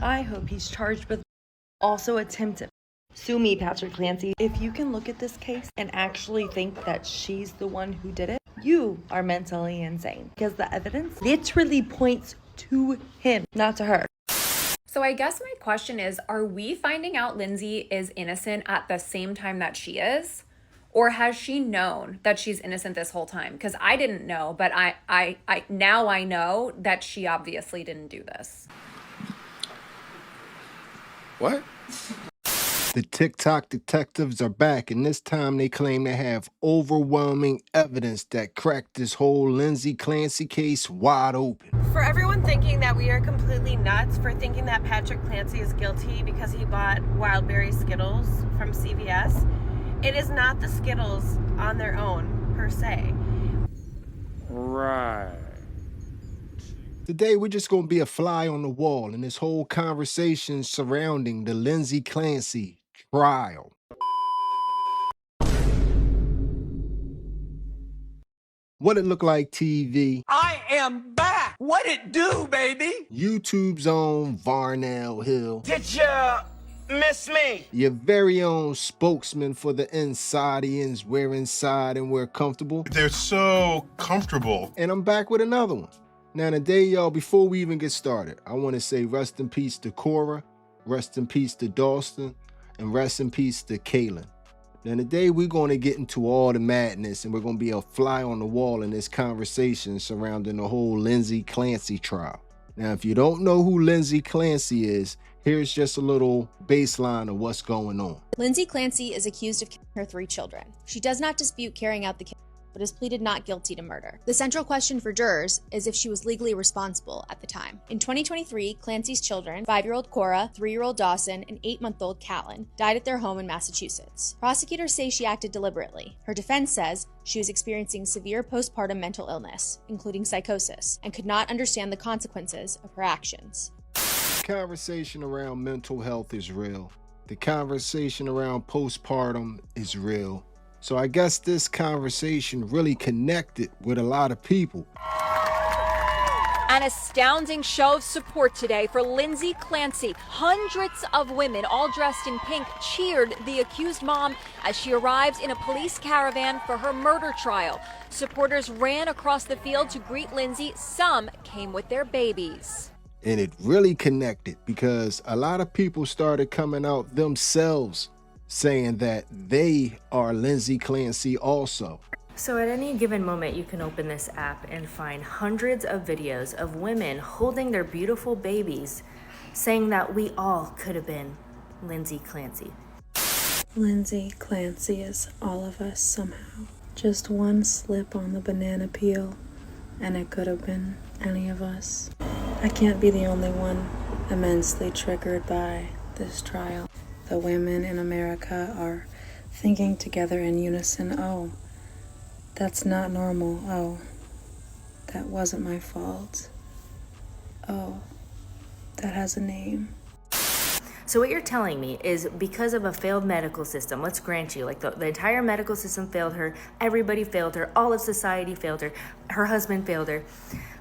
I hope he's charged with also attempted. Sue me, Patrick Clancy. If you can look at this case and actually think that she's the one who did it, you are mentally insane, because the evidence literally points to him, not to her. So I guess my question is, are we finding out Lindsay is innocent at the same time that she is? Or has she known that she's innocent this whole time? Because I didn't know, but I now I know that she obviously didn't do this. What? The TikTok detectives are back, and this time they claim they have overwhelming evidence that cracked this whole Lindsay Clancy case wide open. For everyone thinking that we are completely nuts for thinking that Patrick Clancy is guilty because he bought Wildberry Skittles from CVS, it is not the Skittles on their own, per se. Right. Today, we're just going to be a fly on the wall in this whole conversation surrounding the Lindsay Clancy trial. What it look like, TV? I am back! What it do, baby? YouTube's own Varnell Hill. Did ya miss me? Your very own spokesman for the Insidians. We're inside and we're comfortable. They're so comfortable. And I'm back with another one. Now today, y'all, before we even get started, I want to say rest in peace to Cora, rest in peace to Dawson, and rest in peace to Kaylin. Now today, we're going to get into all the madness, and we're going to be a fly on the wall in this conversation surrounding the whole Lindsay Clancy trial. Now, if you don't know who Lindsay Clancy is, here's just a little baseline of what's going on. Lindsay Clancy is accused of killing her 3 children. She does not dispute carrying out the killing, but has pleaded not guilty to murder. The central question for jurors is if she was legally responsible at the time. In 2023, Clancy's children, 5-year-old Cora, 3-year-old Dawson, and 8-month-old Catelyn, died at their home in Massachusetts. Prosecutors say she acted deliberately. Her defense says she was experiencing severe postpartum mental illness, including psychosis, and could not understand the consequences of her actions. The conversation around mental health is real. The conversation around postpartum is real. So I guess this conversation really connected with a lot of people. An astounding show of support today for Lindsay Clancy. Hundreds of women, all dressed in pink, cheered the accused mom as she arrived in a police caravan for her murder trial. Supporters ran across the field to greet Lindsay. Some came with their babies. And it really connected because a lot of people started coming out themselves saying that they are Lindsay Clancy also. So at any given moment, you can open this app and find hundreds of videos of women holding their beautiful babies, saying that we all could have been Lindsay Clancy. Lindsay Clancy is all of us somehow. Just one slip on the banana peel, and it could have been any of us. I can't be the only one immensely triggered by this trial. The women in America are thinking together in unison, oh, that's not normal. Oh, that wasn't my fault. Oh, that has a name. So what you're telling me is because of a failed medical system, let's grant you, like the entire medical system failed her, everybody failed her, all of society failed her husband failed her.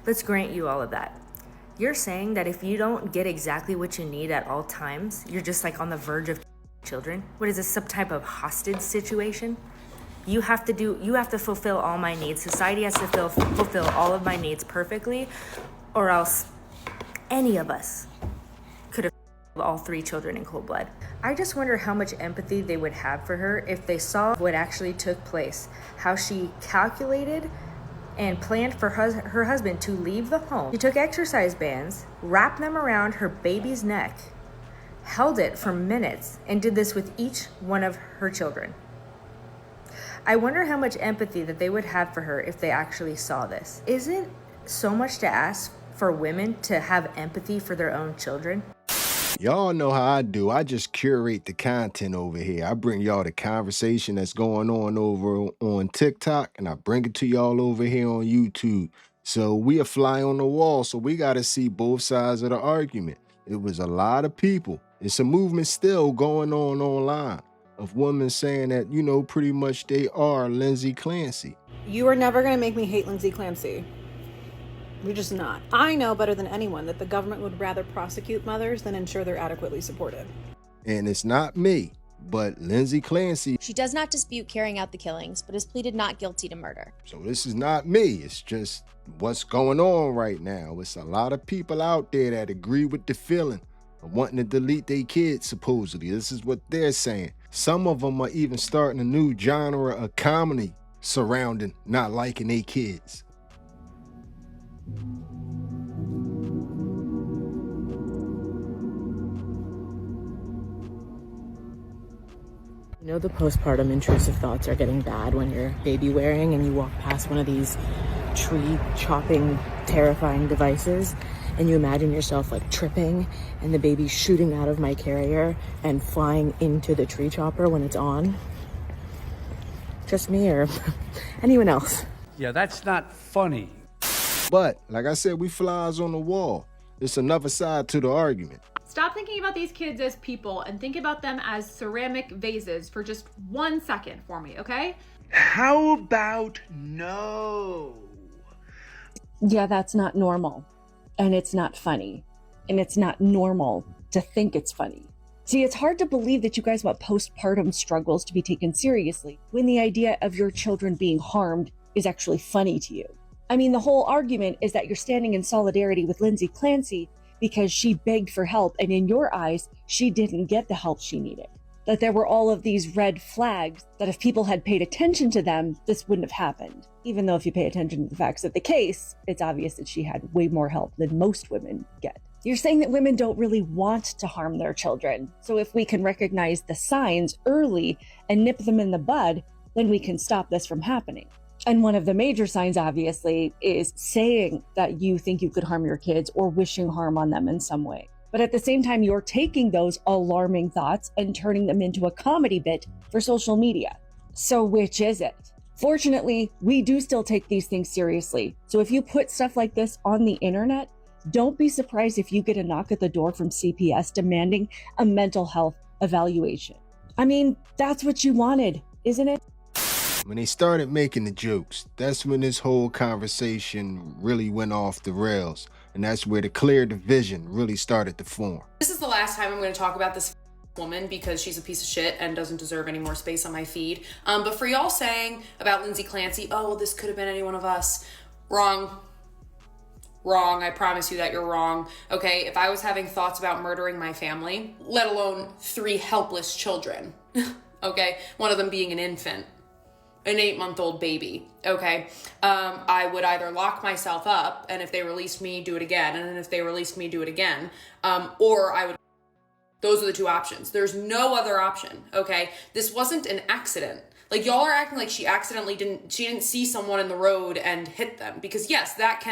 Let's grant you all of that. You're saying that if you don't get exactly what you need at all times, you're just like on the verge of children? What is this, some type of hostage situation? You have to fulfill all my needs. Society has to fulfill all of my needs perfectly, or else any of us could have all 3 children in cold blood. I just wonder how much empathy they would have for her if they saw what actually took place, how she calculated and planned for her husband to leave the home. She took exercise bands, wrapped them around her baby's neck, held it for minutes, and did this with each one of her children. I wonder how much empathy that they would have for her if they actually saw this. Is it so much to ask for women to have empathy for their own children? Y'all know how I do. I just curate the content over here. I bring y'all the conversation that's going on over on TikTok, and I bring it to y'all over here on YouTube. So we a fly on the wall, so we got to see both sides of the argument. It was a lot of people. It's a movement still going on online of women saying that, you know, pretty much they are Lindsay Clancy. You are never going to make me hate Lindsay Clancy. We're just not. I know better than anyone that the government would rather prosecute mothers than ensure they're adequately supported. And it's not me, but Lindsay Clancy. She does not dispute carrying out the killings, but has pleaded not guilty to murder. So this is not me. It's just what's going on right now. It's a lot of people out there that agree with the feeling of wanting to delete their kids, supposedly. This is what they're saying. Some of them are even starting a new genre of comedy surrounding not liking their kids. You know, the postpartum intrusive thoughts are getting bad when you're baby wearing and you walk past one of these tree chopping, terrifying devices and you imagine yourself like tripping and the baby shooting out of my carrier and flying into the tree chopper when it's on. Just me or anyone else? Yeah, that's not funny. But like I said, we flies on the wall. It's another side to the argument. Stop thinking about these kids as people and think about them as ceramic vases for just 1 second for me, okay? How about no? Yeah, that's not normal. And it's not funny. And it's not normal to think it's funny. See, it's hard to believe that you guys want postpartum struggles to be taken seriously when the idea of your children being harmed is actually funny to you. I mean, the whole argument is that you're standing in solidarity with Lindsay Clancy because she begged for help, and in your eyes, she didn't get the help she needed. That there were all of these red flags that if people had paid attention to them, this wouldn't have happened. Even though if you pay attention to the facts of the case, it's obvious that she had way more help than most women get. You're saying that women don't really want to harm their children. So if we can recognize the signs early and nip them in the bud, then we can stop this from happening. And one of the major signs, obviously, is saying that you think you could harm your kids or wishing harm on them in some way. But at the same time, you're taking those alarming thoughts and turning them into a comedy bit for social media. So which is it? Fortunately, we do still take these things seriously. So if you put stuff like this on the internet, don't be surprised if you get a knock at the door from CPS demanding a mental health evaluation. I mean, that's what you wanted, isn't it? When they started making the jokes, that's when this whole conversation really went off the rails. And that's where the clear division really started to form. This is the last time I'm going to talk about this woman because she's a piece of shit and doesn't deserve any more space on my feed. But for y'all saying about Lindsay Clancy, oh, well, this could have been any one of us. Wrong. Wrong. I promise you that you're wrong. Okay, if I was having thoughts about murdering my family, let alone 3 helpless children, okay, one of them being an infant, an 8-month-old baby, okay, I would either lock myself up, and if they released me, do it again, and then if they released me, do it again, or I would. Those are the 2 options. There's no other option, okay? This wasn't an accident. Like, y'all are acting like she didn't see someone in the road and hit them, because yes, that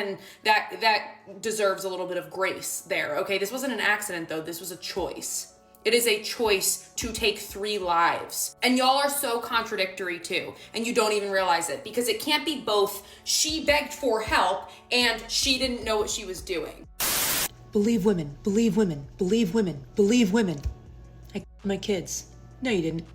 deserves a little bit of grace there, okay? This wasn't an accident, though. This was a choice. It is a choice to take 3 lives. And y'all are so contradictory too, and you don't even realize it, because it can't be both she begged for help and she didn't know what she was doing. Believe women, believe women, believe women, believe women. I my kids. No, you didn't.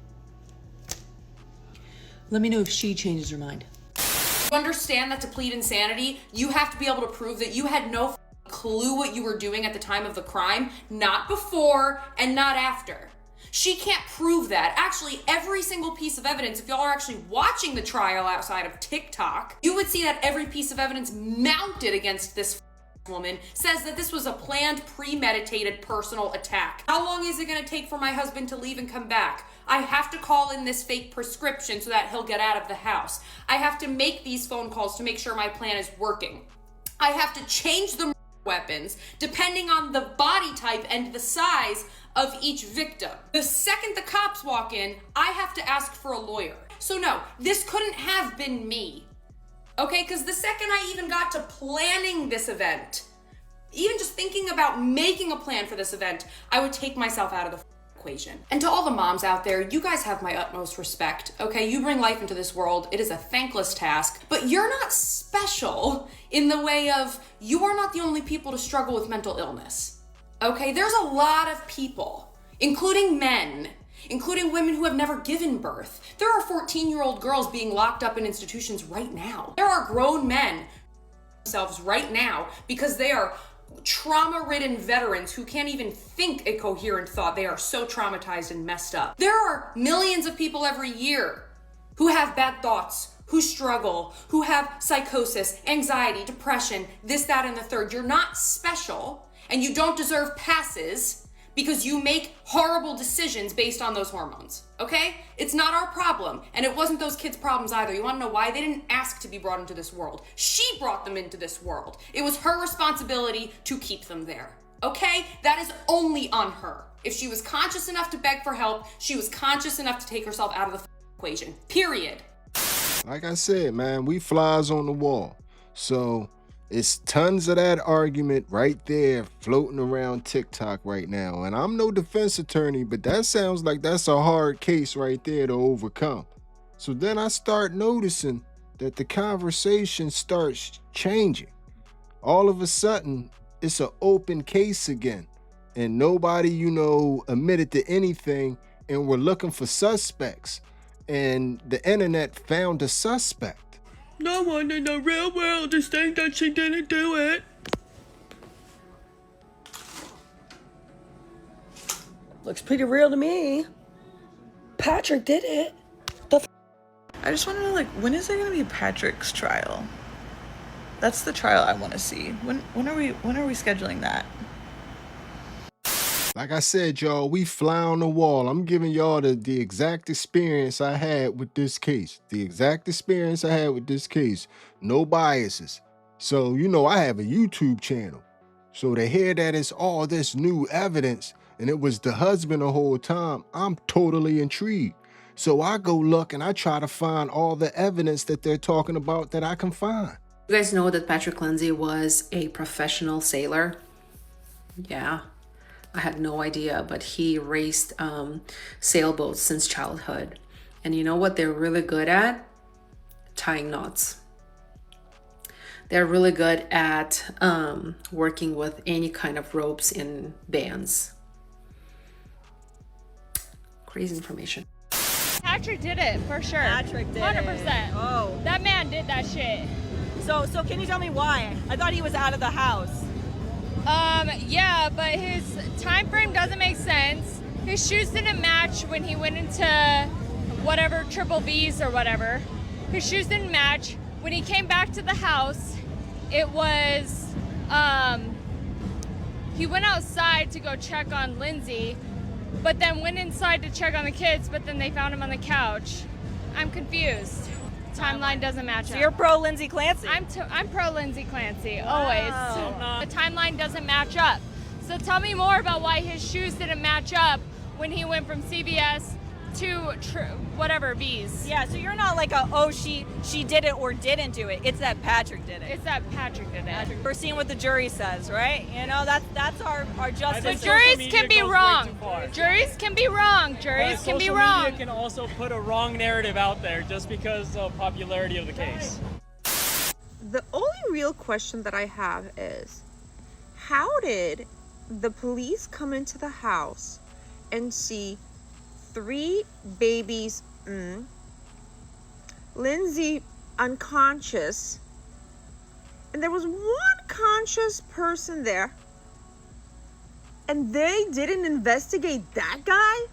Let me know if she changes her mind. You understand that to plead insanity, you have to be able to prove that you had no clue what you were doing at the time of the crime, not before and not after. She can't prove that. Actually, every single piece of evidence, if y'all are actually watching the trial outside of TikTok, you would see that every piece of evidence mounted against this woman says that this was a planned, premeditated personal attack. How long is it gonna take for my husband to leave and come back? I have to call in this fake prescription so that he'll get out of the house. I have to make these phone calls to make sure my plan is working. I have to change the weapons depending on the body type and the size of each victim. The second the cops walk in, I have to ask for a lawyer. So no, this couldn't have been me. Okay, because the second I even got to planning this event, even just thinking about making a plan for this event, I would take myself out of the equation. And to all the moms out there, you guys have my utmost respect, okay? You bring life into this world. It is a thankless task, but you're not special in the way of you are not the only people to struggle with mental illness, okay? There's a lot of people, including men, including women who have never given birth. There are 14-year-old girls being locked up in institutions right now. There are grown men themselves right now because they are trauma-ridden veterans who can't even think a coherent thought. They are so traumatized and messed up. There are millions of people every year who have bad thoughts, who struggle, who have psychosis, anxiety, depression, this, that, and the third. You're not special, and you don't deserve passes because you make horrible decisions based on those hormones, okay? It's not our problem, and it wasn't those kids' problems either. You wanna know why? They didn't ask to be brought into this world. She brought them into this world. It was her responsibility to keep them there, okay? That is only on her. If she was conscious enough to beg for help, she was conscious enough to take herself out of the equation, period. Like I said, man, we flies on the wall. So it's tons of that argument right there floating around TikTok right now. And I'm no defense attorney, but that sounds like that's a hard case right there to overcome. So then I start noticing that the conversation starts changing. All of a sudden, it's an open case again. And nobody, admitted to anything, and we're looking for suspects. And the internet found a suspect. No one in the real world is saying that she didn't do it. Looks pretty real to me. Patrick did it. I just want to know, when is there going to be Patrick's trial? That's the trial I want to see. When are we scheduling that? Like I said, y'all, we fly on the wall. I'm giving y'all the exact experience I had with this case. The exact experience I had with this case. No biases. So, I have a YouTube channel. So to hear that it's all this new evidence and it was the husband the whole time, I'm totally intrigued. So I go look and I try to find all the evidence that they're talking about that I can find. You guys know that Patrick Lindsay was a professional sailor? Yeah. I had no idea, but he raced sailboats since childhood. And you know what they're really good at? Tying knots. They're really good at working with any kind of ropes in bands. Crazy information. Patrick did it, for sure. Patrick did 100%. it. Oh. That man did that shit. So can you tell me why? I thought he was out of the house. Yeah, but his time frame doesn't make sense. His shoes didn't match when he went into whatever triple V's or whatever. His shoes didn't match. When he came back to the house, it was, he went outside to go check on Lindsay, but then went inside to check on the kids, but then they found him on the couch. I'm confused. Timeline doesn't match up. So you're pro Lindsay Clancy? I'm pro Lindsay Clancy, always. The timeline doesn't match up. So tell me more about why his shoes didn't match up when he went from CVS to whatever V's. Yeah, so you're not like she did it or didn't do it. It's that Patrick did it. It's that Patrick did it. We're seeing what the jury says, right? that's our justice. But juries can be wrong. Juries can be wrong. Juries can be wrong. Social media can also put a wrong narrative out there just because of popularity of the case. The only real question that I have is, how did the police come into the house and see 3 babies, Lindsay unconscious, and there was 1 conscious person there, and they didn't investigate that guy?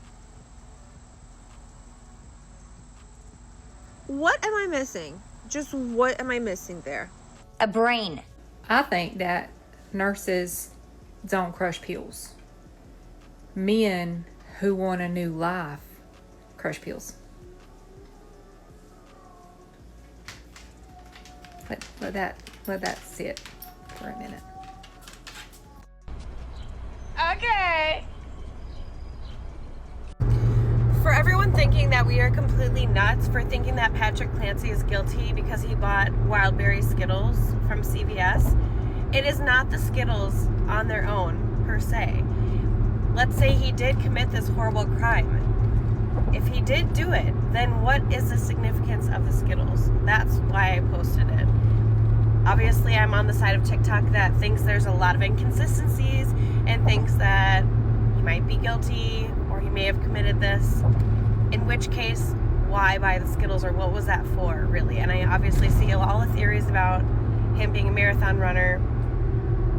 What am I missing? Just what am I missing there? A brain. I think that nurses don't crush pills. Men who want a new life crush pills. Let that sit for a minute. Okay. For everyone thinking that we are completely nuts for thinking that Patrick Clancy is guilty because he bought Wildberry Skittles from CVS, it is not the Skittles on their own, per se. Let's say he did commit this horrible crime. If he did do it, then what is the significance of the Skittles? That's why I posted it. Obviously, I'm on the side of TikTok that thinks there's a lot of inconsistencies and thinks that he might be guilty or he may have committed this. In which case, why buy the Skittles, or what was that for, really? And I obviously see all the theories about him being a marathon runner.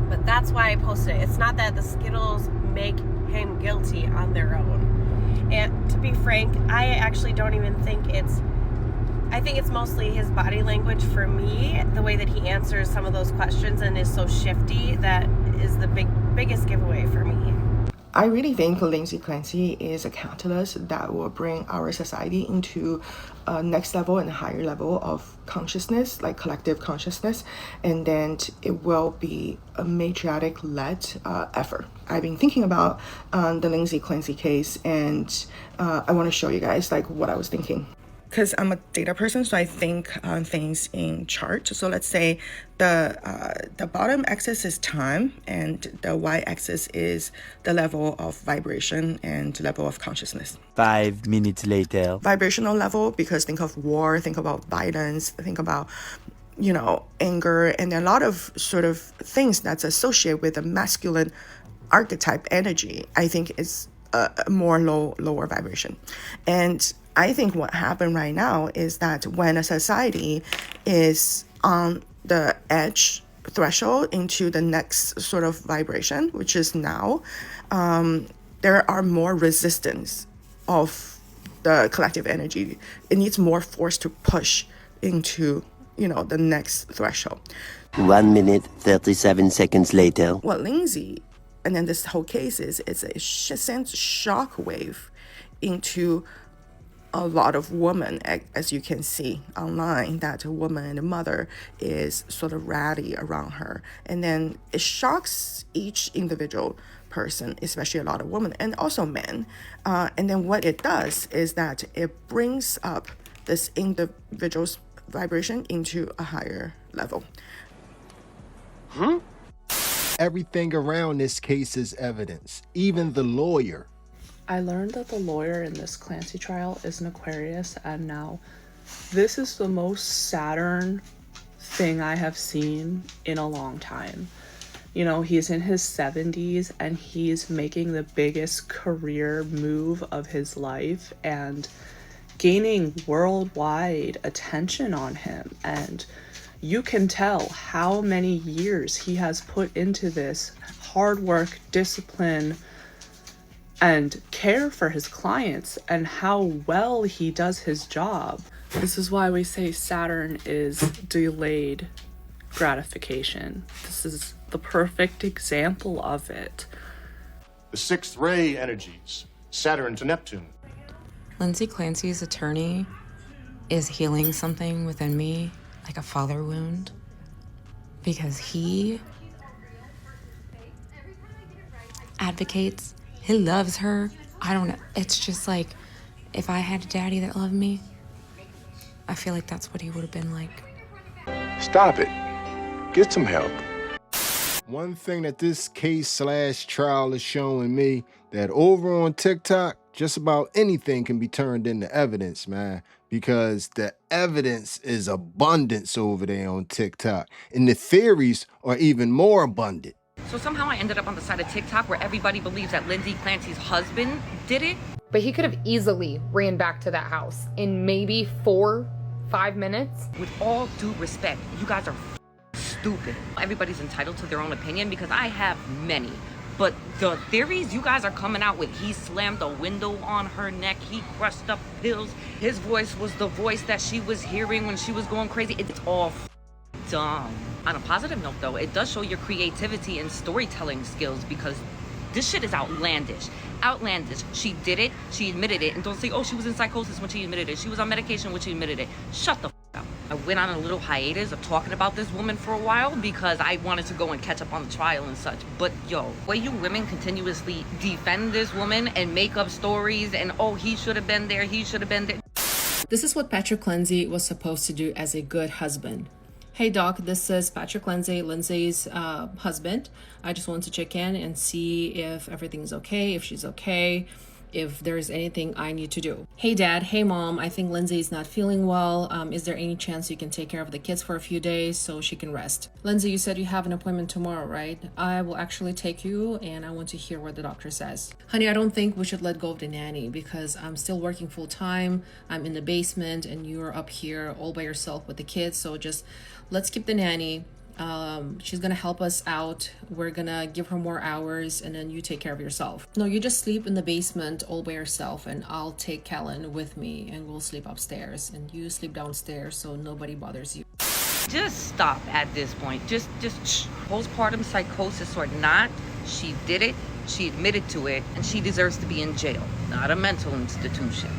But that's why I posted it. It's not that the Skittles make him guilty on their own. And to be frank, I actually don't even think I think it's mostly his body language for me, the way that he answers some of those questions and is so shifty, that is the biggest giveaway for me. I really think Lindsay Clancy is a catalyst that will bring our society into a next level and higher level of consciousness, like collective consciousness, and then it will be a matriarch-led effort. I've been thinking about the Lindsay Clancy case, and I want to show you guys like what I was thinking. Because I'm a data person, so I think things in charts. So let's say the bottom axis is time, and the y-axis is the level of vibration and level of consciousness. 5 minutes later. Vibrational level, because think of war, think about violence, think about, you know, anger, and a lot of sort of things that's associated with the masculine archetype energy, I think is a more lower vibration. And I think what happened right now is that when a society is on the edge threshold into the next sort of vibration, which is now, there are more resistance of the collective energy. It needs more force to push into, you know, the next threshold. 1 minute, 37 seconds later. What Lindsay, and then this whole case is, it's a sends shockwave into a lot of women, as you can see online, that a woman and a mother is sort of rally around her. And then it shocks each individual person, especially a lot of women and also men. And then what it does is that it brings up this individual's vibration into a higher level. Everything around this case is evidence, even the lawyer. I learned that the lawyer in this Clancy trial is an Aquarius, and now this is the most Saturn thing I have seen in a long time. You know, he's in his 70s and he's making the biggest career move of his life and gaining worldwide attention on him. And you can tell how many years he has put into this hard work, discipline, and care for his clients, and how well he does his job. This is why we say Saturn is delayed gratification. This is the perfect example of it. The sixth ray energies, Saturn to Neptune. Lindsay Clancy's attorney is healing something within me, like a father wound, because he advocates. He loves her. I don't know. It's just like, if I had a daddy that loved me, I feel like that's what he would have been like. Stop it. Get some help. One thing that this case/trial is showing me, that over on TikTok, just about anything can be turned into evidence, man, because the evidence is abundance over there on TikTok, and the theories are even more abundant. So somehow I ended up on the side of TikTok where everybody believes that Lindsay Clancy's husband did it. But he could have easily ran back to that house in maybe 4-5 minutes. With all due respect, you guys are stupid. Everybody's entitled to their own opinion because I have many. But the theories you guys are coming out with, he slammed a window on her neck, he crushed up pills, his voice was the voice that she was hearing when she was going crazy. It's all dumb. On a positive note though, it does show your creativity and storytelling skills, because this shit is outlandish. Outlandish. She did it, she admitted it, and don't say, oh, she was in psychosis when she admitted it. She was on medication when she admitted it. Shut the f up. I went on a little hiatus of talking about this woman for a while because I wanted to go and catch up on the trial and such. But yo, the way you women continuously defend this woman and make up stories and, oh, he should have been there, he should have been there. This is what Patrick Lindsay was supposed to do as a good husband. Hey doc, this is Patrick Lindsay, Lindsay's husband. I just wanted to check in and see if everything's okay, if she's okay, if there's anything I need to do. Hey dad, hey mom, I think Lindsay's not feeling well. Is there any chance you can take care of the kids for a few days so she can rest? Lindsay, you said you have an appointment tomorrow, right? I will actually take you and I want to hear what the doctor says. Honey, I don't think we should let go of the nanny because I'm still working full time. I'm in the basement and you're up here all by yourself with the kids. So just let's keep the nanny. She's gonna help us out. We're gonna give her more hours, and then you take care of yourself. No, you just sleep in the basement all by yourself, and I'll take Kellen with me, and we'll sleep upstairs, and you sleep downstairs so nobody bothers you. Just stop at this point. Just postpartum psychosis or not, she did it, she admitted to it, and she deserves to be in jail, not a mental institution.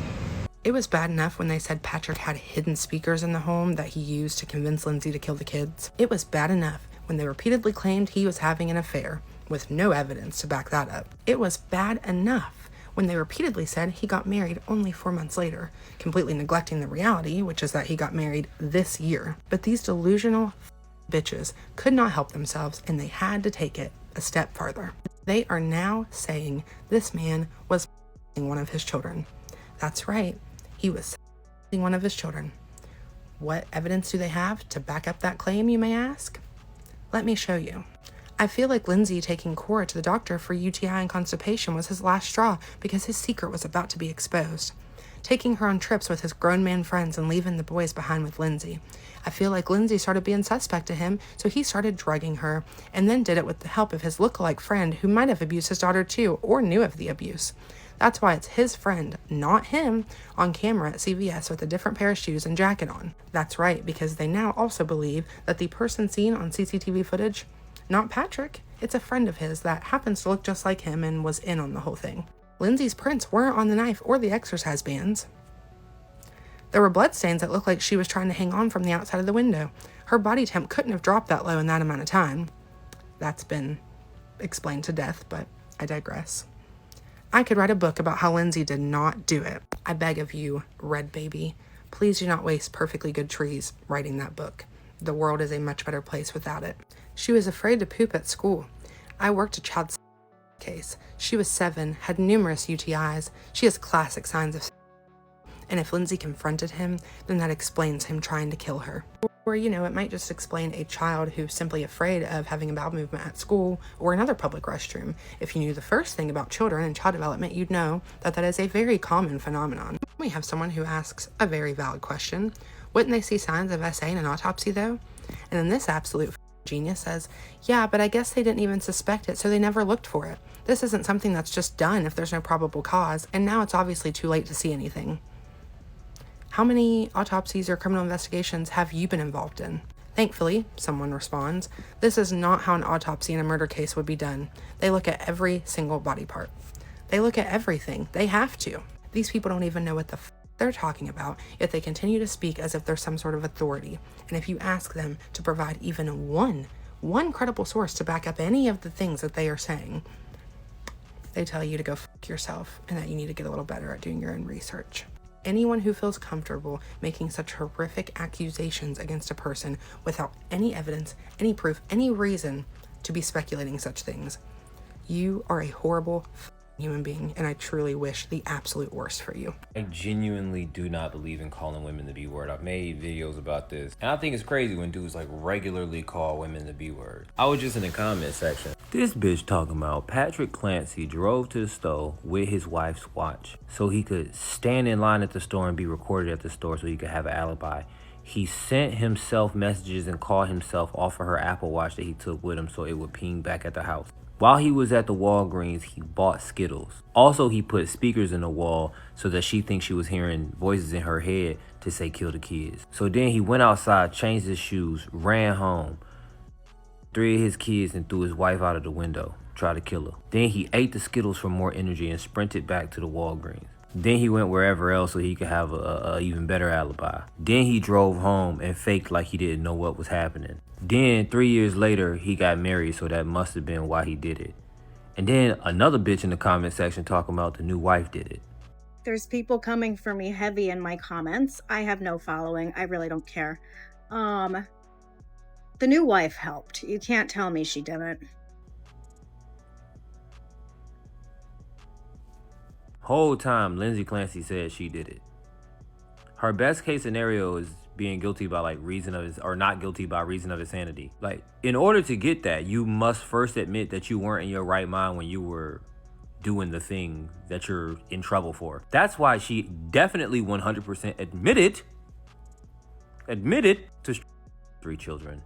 It was bad enough when they said Patrick had hidden speakers in the home that he used to convince Lindsay to kill the kids. It was bad enough when they repeatedly claimed he was having an affair, with no evidence to back that up. It was bad enough when they repeatedly said he got married only 4 months later, completely neglecting the reality, which is that he got married this year. But these delusional bitches could not help themselves, and they had to take it a step farther. They are now saying this man was one of his children. That's right. He was one of his children. What evidence do they have to back up that claim, you may ask? Let me show you. I feel like Lindsay taking Cora to the doctor for UTI and constipation was his last straw because his secret was about to be exposed. Taking her on trips with his grown man friends and leaving the boys behind with Lindsay. I feel like Lindsay started being suspect to him, so he started drugging her, and then did it with the help of his lookalike friend who might have abused his daughter too, or knew of the abuse. That's why it's his friend, not him, on camera at CVS with a different pair of shoes and jacket on. That's right, because they now also believe that the person seen on CCTV footage, not Patrick, it's a friend of his that happens to look just like him and was in on the whole thing. Lindsay's prints weren't on the knife or the exercise bands. There were bloodstains that looked like she was trying to hang on from the outside of the window. Her body temp couldn't have dropped that low in that amount of time. That's been explained to death, but I digress. I could write a book about how Lindsay did not do it. I beg of you, Red Baby, please do not waste perfectly good trees writing that book. The world is a much better place without it. She was afraid to poop at school. I worked a child case. She was 7, had numerous UTIs. She has classic signs of. And if Lindsay confronted him, then that explains him trying to kill her. Or, it might just explain a child who's simply afraid of having a bowel movement at school or another public restroom. If you knew the first thing about children and child development, you'd know that that is a very common phenomenon. We have someone who asks a very valid question. Wouldn't they see signs of SA in an autopsy, though? And then this absolute genius says, yeah, but I guess they didn't even suspect it, so they never looked for it. This isn't something that's just done if there's no probable cause, and now it's obviously too late to see anything. How many autopsies or criminal investigations have you been involved in? Thankfully, someone responds, this is not how an autopsy in a murder case would be done. They look at every single body part. They look at everything. They have to. These people don't even know what the they're talking about, yet they continue to speak as if they're some sort of authority. And if you ask them to provide even one credible source to back up any of the things that they are saying, they tell you to go fuck yourself and that you need to get a little better at doing your own research. Anyone who feels comfortable making such horrific accusations against a person without any evidence, any proof, any reason to be speculating such things, you are a horrible human being, and I truly wish the absolute worst for you. I genuinely do not believe in calling women the B-word. I've made videos about this, and I think it's crazy when dudes regularly call women the B-word. I was just in the comment section. This bitch talking about Patrick Clancy drove to the store with his wife's watch so he could stand in line at the store and be recorded at the store so he could have an alibi. He sent himself messages and called himself off of her Apple Watch that he took with him so it would ping back at the house. While he was at the Walgreens, he bought Skittles. Also, he put speakers in the wall so that she thinks she was hearing voices in her head to say kill the kids. So then he went outside, changed his shoes, ran home, 3 of his kids, and threw his wife out of the window, tried to kill her. Then he ate the Skittles for more energy and sprinted back to the Walgreens. Then he went wherever else so he could have a even better alibi. Then he drove home and faked like he didn't know what was happening. Then 3 years later, he got married, so that must have been why he did it. And then another bitch in the comment section talking about the new wife did it. There's people coming for me heavy in my comments. I have no following. I really don't care. The new wife helped. You can't tell me she didn't. Whole time, Lindsay Clancy said she did it. Her best case scenario is being guilty by reason of his, or not guilty by reason of insanity. In order to get that, you must first admit that you weren't in your right mind when you were doing the thing that you're in trouble for. That's why she definitely 100% admitted to 3 children.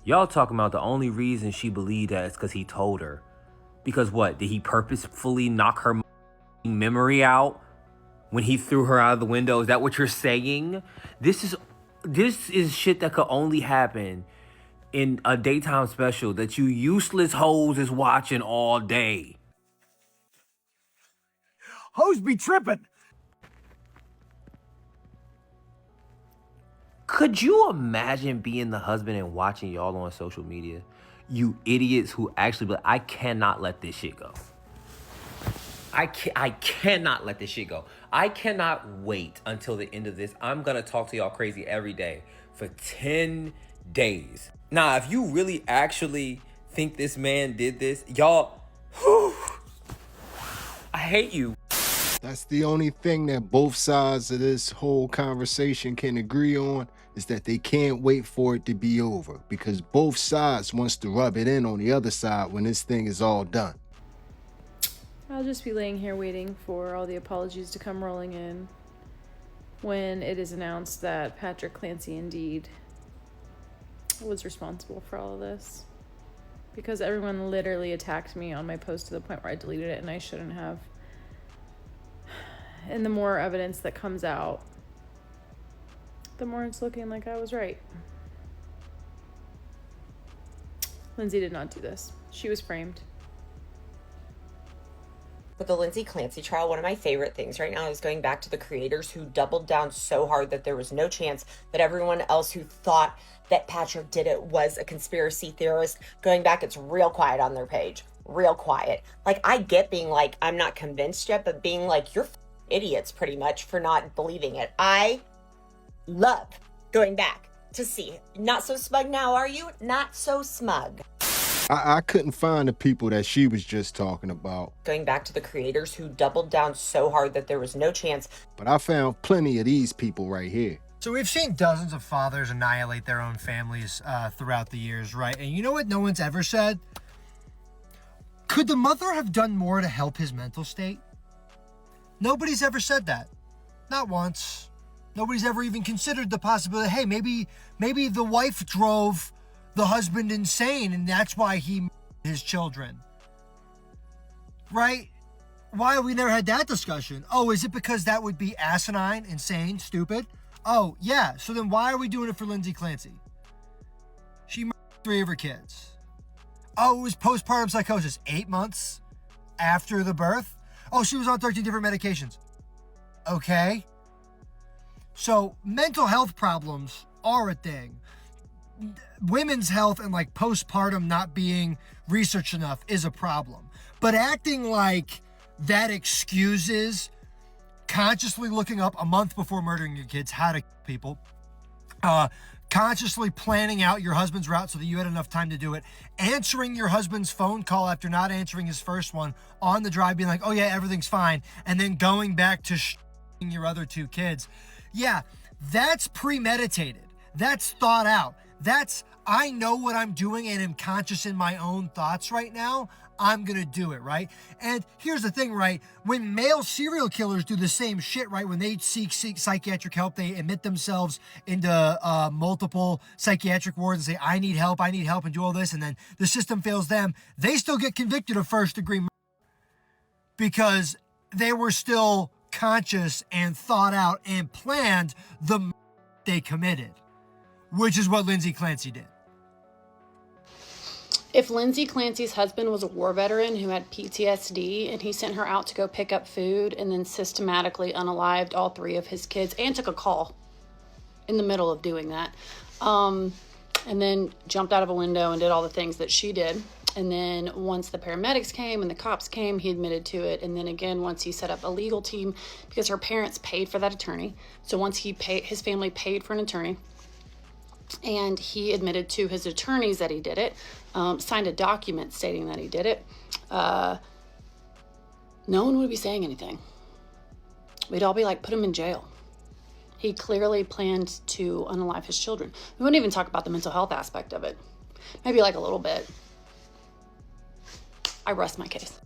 Y'all talking about the only reason she believed that is because he told her. Because what? Did he purposefully knock her memory out when he threw her out of the window? Is that what you're saying? This is shit that could only happen in a daytime special that you useless hoes is watching all day. Hoes be tripping. Could you imagine being the husband and watching y'all on social media? You idiots who actually, I cannot let this shit go. I cannot let this shit go. I cannot wait until the end of this. I'm gonna talk to y'all crazy every day for 10 days. Now, if you really actually think this man did this, y'all, I hate you. That's the only thing that both sides of this whole conversation can agree on, is that they can't wait for it to be over, because both sides wants to rub it in on the other side when this thing is all done. I'll just be laying here waiting for all the apologies to come rolling in when it is announced that Patrick Clancy indeed was responsible for all of this. Because everyone literally attacked me on my post to the point where I deleted it, and I shouldn't have. And the more evidence that comes out, the more it's looking like I was right. Lindsay did not do this. She was framed. With the Lindsay Clancy trial, one of my favorite things right now is going back to the creators who doubled down so hard that there was no chance that everyone else who thought that Patrick did it was a conspiracy theorist. Going back, it's real quiet on their page. Real quiet. Like, I get being like, I'm not convinced yet, but being like, you're idiots pretty much for not believing it. I love going back to see. Not so smug now, are you? Not so smug. I couldn't find the people that she was just talking about. Going back to the creators who doubled down so hard that there was no chance. But I found plenty of these people right here. So we've seen dozens of fathers annihilate their own families throughout the years, right? And you know what no one's ever said? Could the mother have done more to help his mental state? Nobody's ever said that. Not once. Nobody's ever even considered the possibility, hey, maybe the wife drove the husband insane and that's why he his children. Right? Why have we never had that discussion? Oh, is it because that would be asinine, insane, stupid? Oh, yeah. So then why are we doing it for Lindsay Clancy? She murdered 3 of her kids. Oh, it was postpartum psychosis. 8 months after the birth? Oh, she was on 13 different medications. Okay. So mental health problems are a thing. Women's health and like postpartum not being researched enough is a problem. But acting like that excuses consciously looking up a month before murdering your kids how to people, consciously planning out your husband's route so that you had enough time to do it, answering your husband's phone call after not answering his first one on the drive, being like, oh yeah, everything's fine, and then going back to your other 2 kids. Yeah, that's premeditated. That's thought out. That's, I know what I'm doing and am conscious in my own thoughts right now. I'm going to do it, right? And here's the thing, right? When male serial killers do the same shit, right? When they seek psychiatric help, they admit themselves into multiple psychiatric wards and say, I need help, and do all this, and then the system fails them. They still get convicted of first-degree murder because they were still conscious and thought out and planned the murder they committed, which is what Lindsay Clancy did. If Lindsay Clancy's husband was a war veteran who had PTSD and he sent her out to go pick up food and then systematically unalived all 3 of his kids and took a call in the middle of doing that, and then jumped out of a window and did all the things that she did. And then once the paramedics came and the cops came, he admitted to it. And then again, once he set up a legal team, because her parents paid for that attorney. So once his family paid for an attorney, and he admitted to his attorneys that he did it, signed a document stating that he did it, no one would be saying anything. We'd all be like, put him in jail. He clearly planned to unalive his children. We wouldn't even talk about the mental health aspect of it. Maybe like a little bit. I rest my case.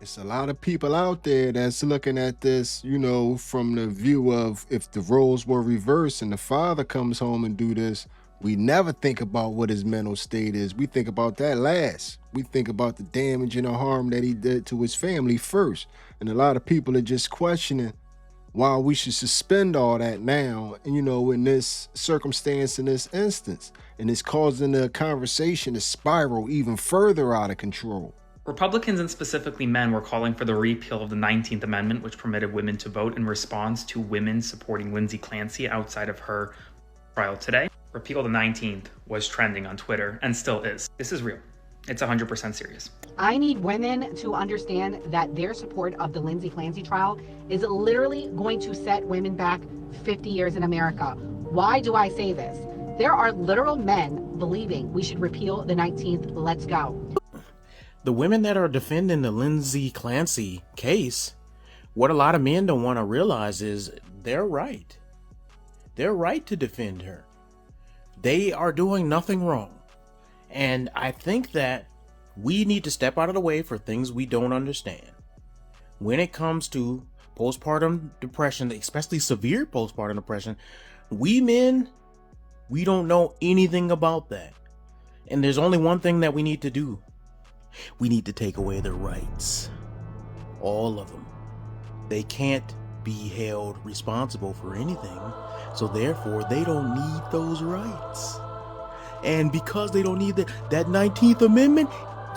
It's a lot of people out there that's looking at this, you know, from the view of if the roles were reversed and the father comes home and do this, We never think about what his mental state is. We think about that last. We think about the damage and the harm that he did to his family first. And a lot of people are just questioning why we should suspend all that now, in this circumstance, in this instance. And it's causing the conversation to spiral even further out of control. Republicans, and specifically men, were calling for the repeal of the 19th Amendment, which permitted women to vote, in response to women supporting Lindsay Clancy outside of her trial today. Repeal the 19th was trending on Twitter, and still is. This is real. It's 100% serious. I need women to understand that their support of the Lindsay Clancy trial is literally going to set women back 50 years in America. Why do I say this? There are literal men believing we should repeal the 19th. Let's go. The women that are defending the Lindsay Clancy case, what a lot of men don't want to realize is they're right. They're right to defend her. They are doing nothing wrong. And I think that we need to step out of the way for things we don't understand. When it comes to postpartum depression, especially severe postpartum depression, we men, we don't know anything about that. And there's only one thing that we need to do. We need to take away their rights. All of them. They can't be held responsible for anything. So therefore, they don't need those rights. And because they don't need that 19th Amendment,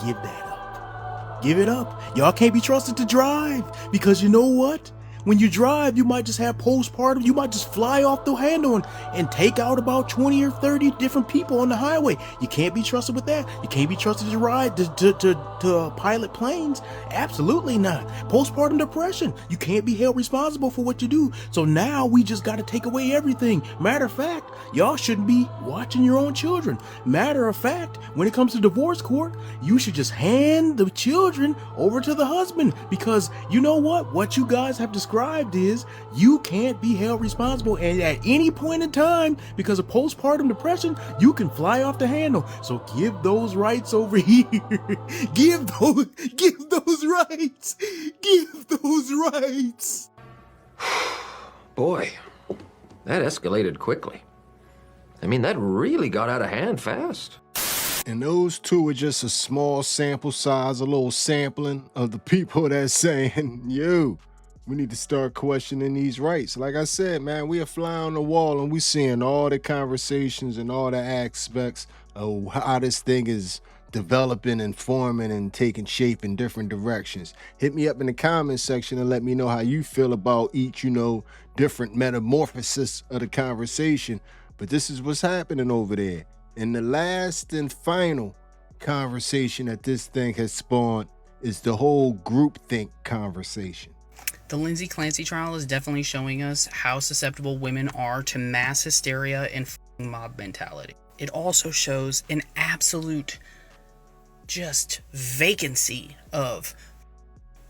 give that up. Give it up. Y'all can't be trusted to drive. Because you know what? When you drive, you might just have postpartum. You might just fly off the handle and take out about 20 or 30 different people on the highway. You can't be trusted with that. You can't be trusted to ride, to pilot planes. Absolutely not. Postpartum depression. You can't be held responsible for what you do. So now we just got to take away everything. Matter of fact, y'all shouldn't be watching your own children. Matter of fact, when it comes to divorce court, you should just hand the children over to the husband. Because you know what? What you guys have described is you can't be held responsible, and at any point in time, because of postpartum depression, you can fly off the handle. So give those rights over here. give those rights. Give those rights. Boy, that escalated quickly. I mean, that really got out of hand fast. And those two are just a small sample size, a little sampling of the people that's saying, yo, we need to start questioning these rights. Like I said, man, we are flying on the wall and we seeing all the conversations and all the aspects of how this thing is developing and forming and taking shape in different directions. Hit me up in the comment section and let me know how you feel about each, different metamorphosis of the conversation. But this is what's happening over there. And the last and final conversation that this thing has spawned is the whole groupthink conversation. The Lindsay Clancy trial is definitely showing us how susceptible women are to mass hysteria and mob mentality. It also shows an absolute just vacancy of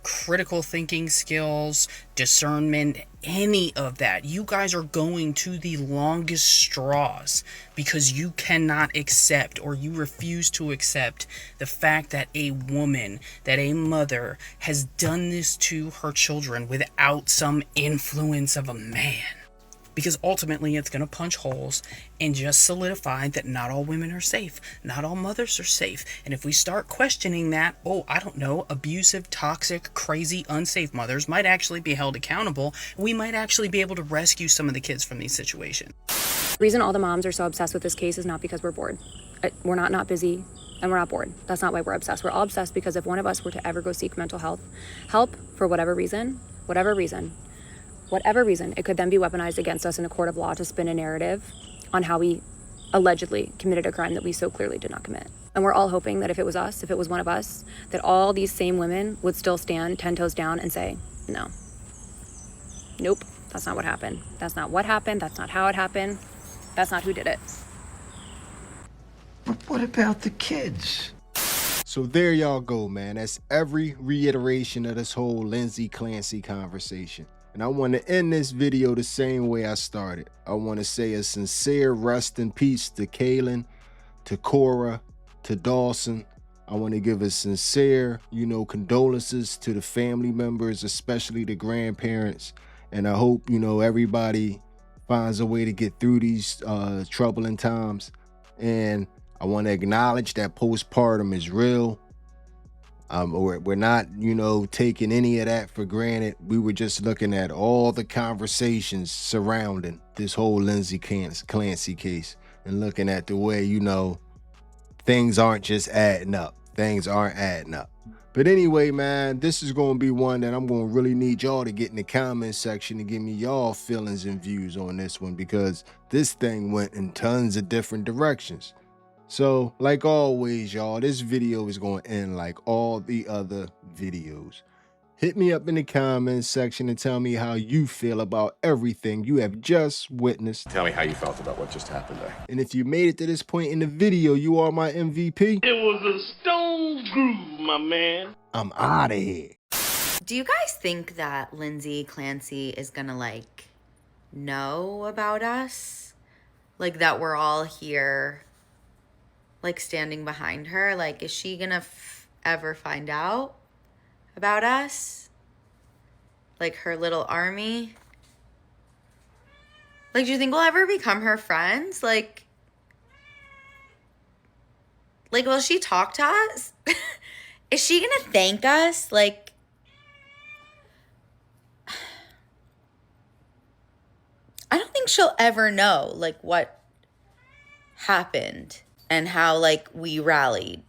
critical thinking skills, discernment, any of that. You guys are going to the longest straws because you cannot accept, or you refuse to accept, the fact that a woman, that a mother has done this to her children without some influence of a man. Because ultimately it's going to punch holes and just solidify that not all women are safe. Not all mothers are safe. And if we start questioning that, abusive, toxic, crazy, unsafe mothers might actually be held accountable. We might actually be able to rescue some of the kids from these situations. The reason all the moms are so obsessed with this case is not because we're bored. We're not busy, and we're not bored. That's not why we're obsessed. We're all obsessed because if one of us were to ever go seek mental health help for whatever reason, it could then be weaponized against us in a court of law to spin a narrative on how we allegedly committed a crime that we so clearly did not commit. And we're all hoping that if it was us, if it was one of us, that all these same women would still stand 10 toes down and say, no, nope, that's not what happened. That's not what happened. That's not how it happened. That's not who did it. But what about the kids? So there y'all go, man. That's every reiteration of this whole Lindsay Clancy conversation. And I want to end this video the same way I started. I want to say a sincere rest in peace to Kaylin, to Cora, to Dawson. I want to give a sincere, condolences to the family members, especially the grandparents. And I hope, everybody finds a way to get through these troubling times. And I want to acknowledge that postpartum is real. We're not, taking any of that for granted. We were just looking at all the conversations surrounding this whole Lindsay Clancy case and looking at the way, things aren't just adding up. Things aren't adding up. But anyway, man, this is going to be one that I'm going to really need y'all to get in the comment section to give me y'all feelings and views on this one, because this thing went in tons of different directions. So, like always, y'all, this video is going to end like all the other videos. Hit me up in the comments section and tell me how you feel about everything you have just witnessed. Tell me how you felt about what just happened there. And if you made it to this point in the video, you are my MVP. It was a stone groove, my man. I'm out of here. Do you guys think that Lindsay Clancy is gonna, know about us? That we're all here, standing behind her? Is she gonna ever find out about us? Her little army? Do you think we'll ever become her friends? Will she talk to us? Is she gonna thank us? I don't think she'll ever know, what happened and how, we rallied.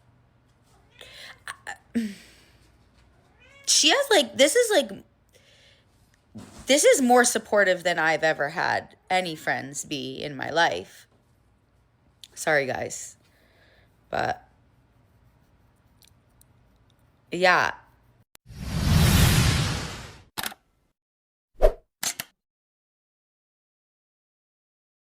She has, this is more supportive than I've ever had any friends be in my life. Sorry, guys. But, yeah,